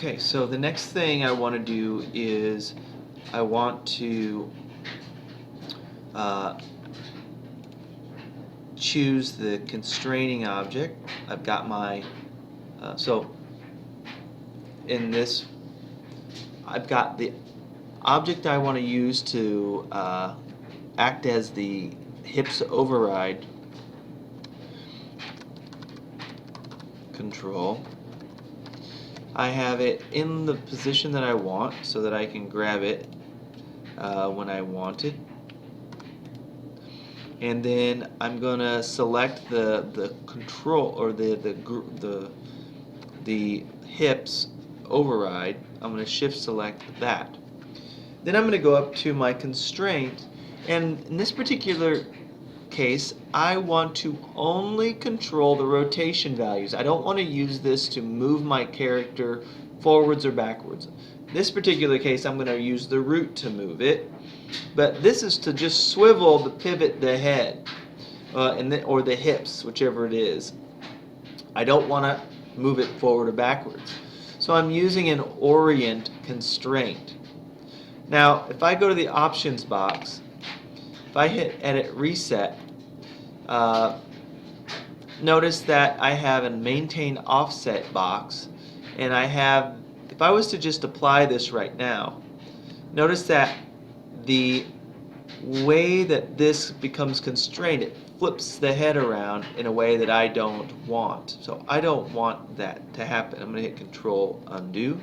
Okay, so the next thing I want to do is I want to uh, choose the constraining object. I've got my, so in this, I've got the object I want to use to act as the hips override control. I have it in the position that I want so that I can grab it when I want it. And then I'm gonna select the control or the hips override. I'm gonna shift select that. Then I'm gonna go up to my constraint, and in this particular case, I want to only control the rotation values. I don't want to use this to move my character forwards or backwards. In this particular case, I'm going to use the root to move it, but this is to just swivel the pivot the head or the hips, whichever it is. I don't want to move it forward or backwards. So I'm using an orient constraint. Now, if I go to the options box, if I hit edit reset, notice that I have a maintain offset box, and I have, if I was to just apply this right now, notice that the way that this becomes constrained, it flips the head around in a way that I don't want. So I don't want that to happen. I'm going to hit Control Undo,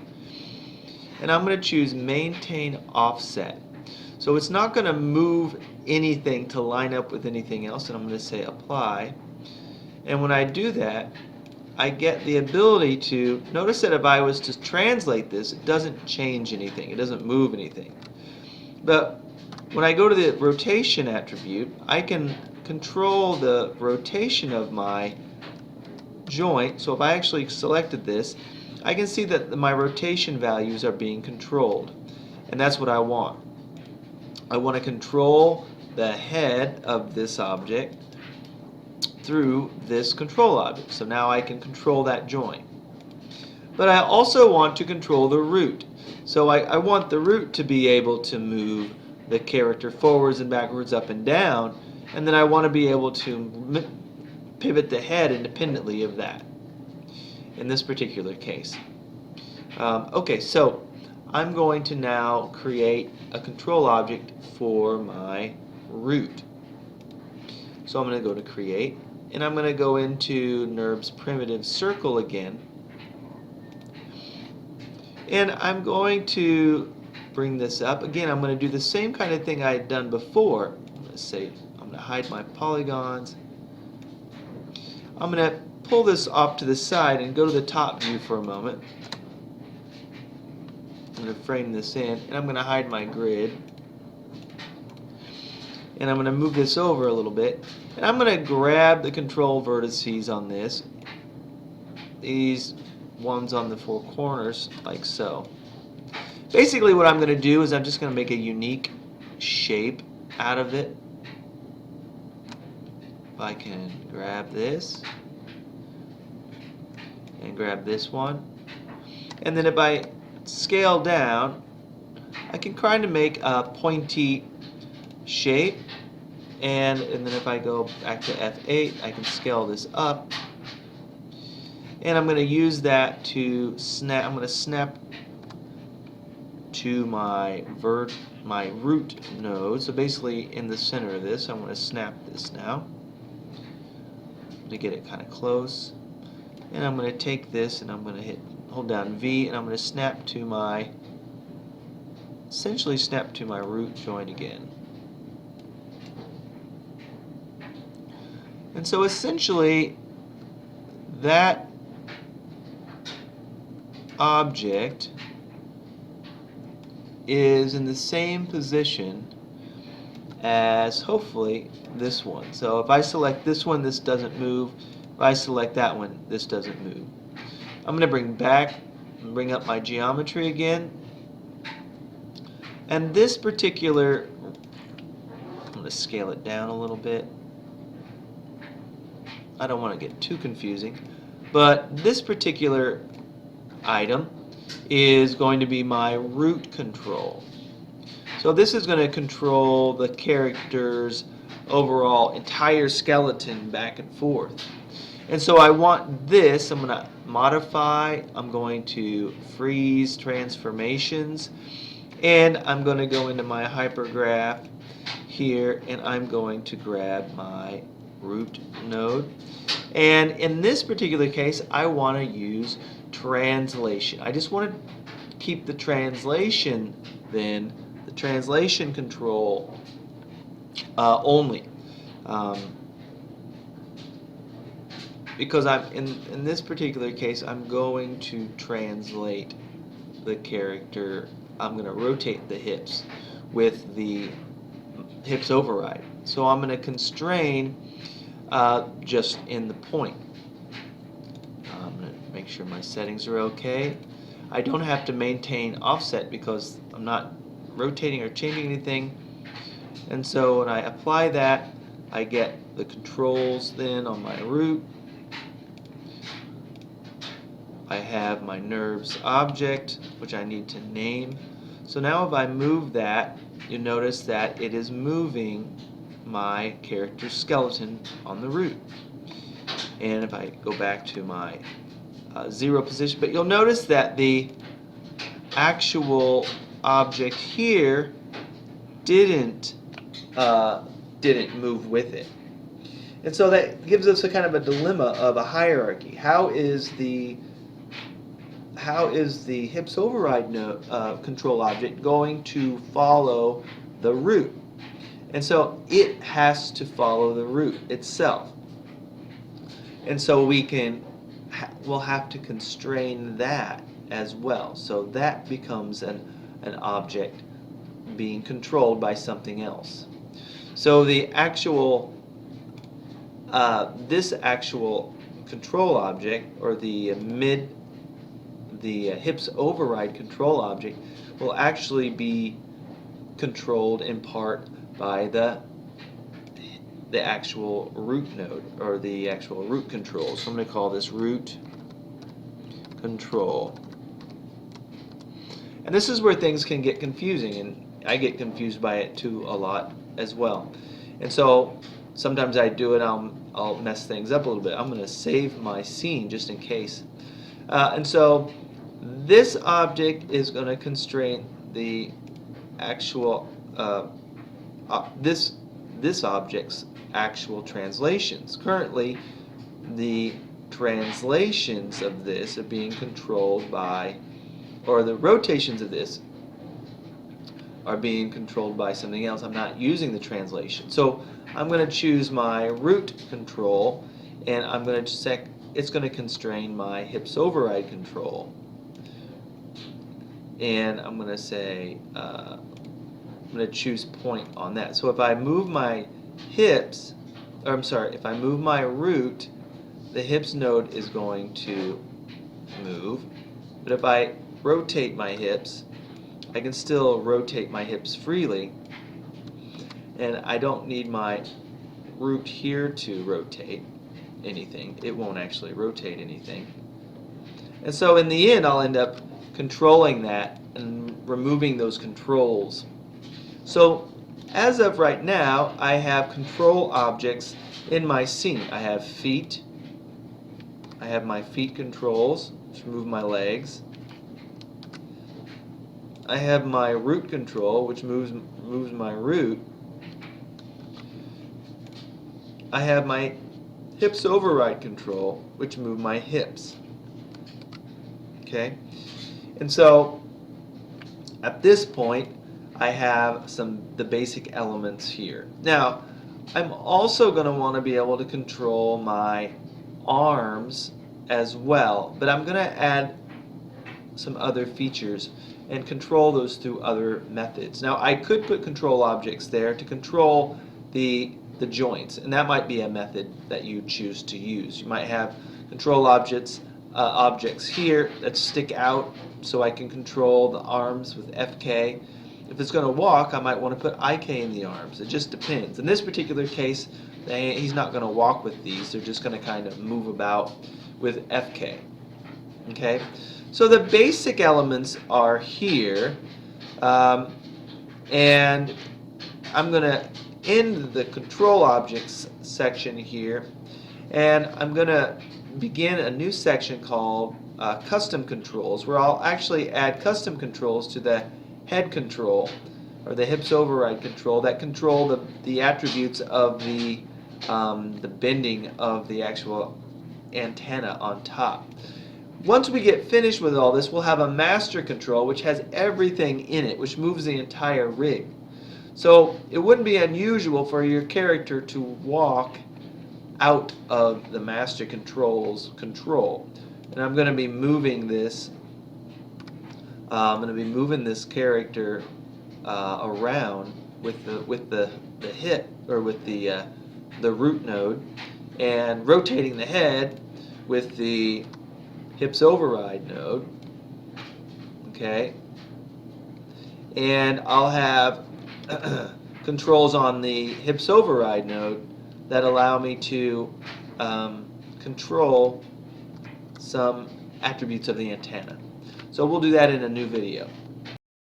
and I'm going to choose Maintain Offset. So it's not going to move anything to line up with anything else, and I'm going to say Apply. And when I do that, I get the ability to, notice that if I was to translate this, it doesn't change anything, it doesn't move anything. But when I go to the rotation attribute, I can control the rotation of my joint. So if I actually selected this, I can see that my rotation values are being controlled. And that's what I want. I want to control the head of this object through this control object. So now I can control that joint. But I also want to control the root. So I want the root to be able to move the character forwards and backwards, up and down, and then I want to be able to pivot the head independently of that in this particular case. Okay, so I'm going to now create a control object for my root. So I'm going to go to Create, and I'm going to go into NURBS primitive circle again, and I'm going to bring this up. Again, I'm going to do the same kind of thing I had done before. I'm going to hide my polygons. I'm going to pull this off to the side and go to the top view for a moment. I'm going to frame this in, and I'm going to hide my grid. And I'm going to move this over a little bit, and I'm going to grab the control vertices on this, these ones on the four corners, like so. Basically what I'm going to do is I'm just going to make a unique shape out of it. If I can grab this and grab this one, and then if I scale down, I can kind of make a pointy shape, and then if I go back to F8, I can scale this up, and I'm going to use that to snap. I'm going to snap to my root node. So basically in the center of this, I'm going to snap this now to get it kind of close, and I'm going to take this and I'm going to hold down V, and I'm going to snap to my, essentially snap to my root joint again. And so essentially that object is in the same position as hopefully this one. So if I select this one, this doesn't move. If I select that one, this doesn't move. I'm going to bring up my geometry again. And this particular, I'm going to scale it down a little bit. I don't want to get too confusing, but this particular item is going to be my root control. So this is going to control the character's overall entire skeleton back and forth. And so I want this, I'm going to modify, I'm going to freeze transformations, and I'm going to go into my hypergraph here, and I'm going to grab my root node. And in this particular case, I want to use translation. I just want to keep the translation, then the translation control only. Because I'm in this particular case, I'm going to translate the character. I'm going to rotate the hips with the hips override. So I'm going to constrain just in the point. I'm going to make sure my settings are okay. I don't have to maintain offset because I'm not rotating or changing anything. And so when I apply that, I get the controls then on my root. I have my nerves object, which I need to name. So now if I move that, you notice that it is moving my character's skeleton on the root. And if I go back to my 0 position, but you'll notice that the actual object here didn't move with it. And so that gives us a kind of a dilemma of a hierarchy. How is the hips override control object going to follow the root? And so it has to follow the root itself. And so we'll have to constrain that as well. So that becomes an object being controlled by something else. So the actual this actual control object, or the hips override control object, will actually be controlled in part by the actual root node, or the actual root control. So I'm going to call this root control. And this is where things can get confusing, and I get confused by it too a lot as well. And so sometimes I do it, I'll mess things up a little bit. I'm going to save my scene just in case. And so this object is going to constrain the actual this object's actual translations. Currently, the translations of this are being controlled by, or the rotations of this are being controlled by something else. I'm not using the translation. So I'm going to choose my root control, and I'm going to it's going to constrain my hips override control. And I'm going to say I'm going to choose point on that. So if I move my hips, or I'm sorry, if I move my root, the hips node is going to move. But if I rotate my hips, I can still rotate my hips freely, and I don't need my root here to rotate anything. It won't actually rotate anything. And so in the end, I'll end up controlling that and removing those controls. So as of right now, I have control objects in my scene. I have feet. I have my feet controls, which move my legs. I have my root control, which moves my root. I have my hips override control, which move my hips. Okay? And so at this point, I have the basic elements here. Now, I'm also going to want to be able to control my arms as well, but I'm going to add some other features and control those through other methods. Now, I could put control objects there to control the joints, and that might be a method that you choose to use. You might have control objects here that stick out, so I can control the arms with FK. If it's going to walk, I might want to put IK in the arms. It just depends. In this particular case, he's not going to walk with these. They're just going to kind of move about with FK. Okay? So the basic elements are here, and I'm going to end the control objects section here, and I'm going to begin a new section called custom controls, where I'll actually add custom controls to the head control or the hips override control that control the attributes of the bending of the actual antenna on top. Once we get finished with all this, we'll have a master control which has everything in it, which moves the entire rig. So it wouldn't be unusual for your character to walk out of the master control's control. And I'm going to be moving this. I'm going to be moving this character around with the hip, or with the root node, and rotating the head with the hips override node. Okay, and I'll have controls on the hips override node that allow me to control some attributes of the antenna. So we'll do that in a new video.